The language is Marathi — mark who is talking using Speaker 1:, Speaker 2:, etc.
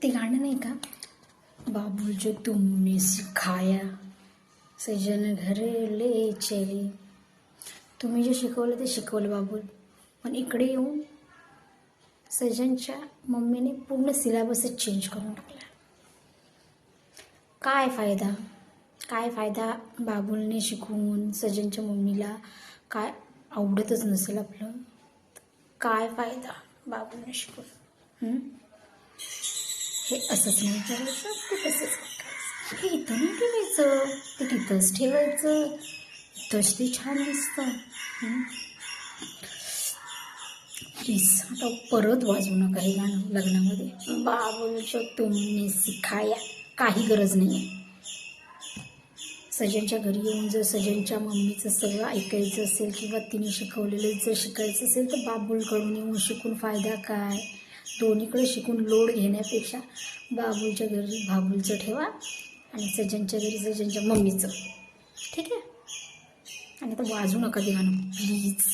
Speaker 1: ते गाणं नाही का, बाबुल जो तुमने सिखाया सजन घर ले चले. तुम्ही जे शिकवलं ते शिकवलं बाबुल, पण इकडे येऊन सजनच्या मम्मीने पूर्ण सिलेबसच चेंज करून टाकला. काय फायदा, काय फायदा बाबुलने शिकवून सजनच्या मम्मीला काय आवडतच नसेल आपलं, काय फायदा बाबुलने शिकवून. हे असंच नाही करायचं, ते तसंच करायचं. हे इथं नाही ठेवायचं, ते तिथंच ठेवायचं, इथंच ते छान दिसतं. प्लीज आता परत वाजवू नका हे गाणं लग्नामध्ये. बाबुलचं तुमने सिखाया, काही गरज नाही आहे. सजनच्या घरी येऊन जर सजनच्या मम्मीचं सगळं ऐकायचं असेल किंवा तिने शिकवलेलं जर शिकायचं असेल तर बाबुलकडून येऊन शिकून फायदा काय. दोन्हीकडे शिकून लोड घेण्यापेक्षा बाबुलच्या घरी बाबुलचं ठेवा आणि सजनच्या घरी सजनच्या मम्मीचं. ठीक आहे. आणि आता वाजू नका ते गाणं प्लीज.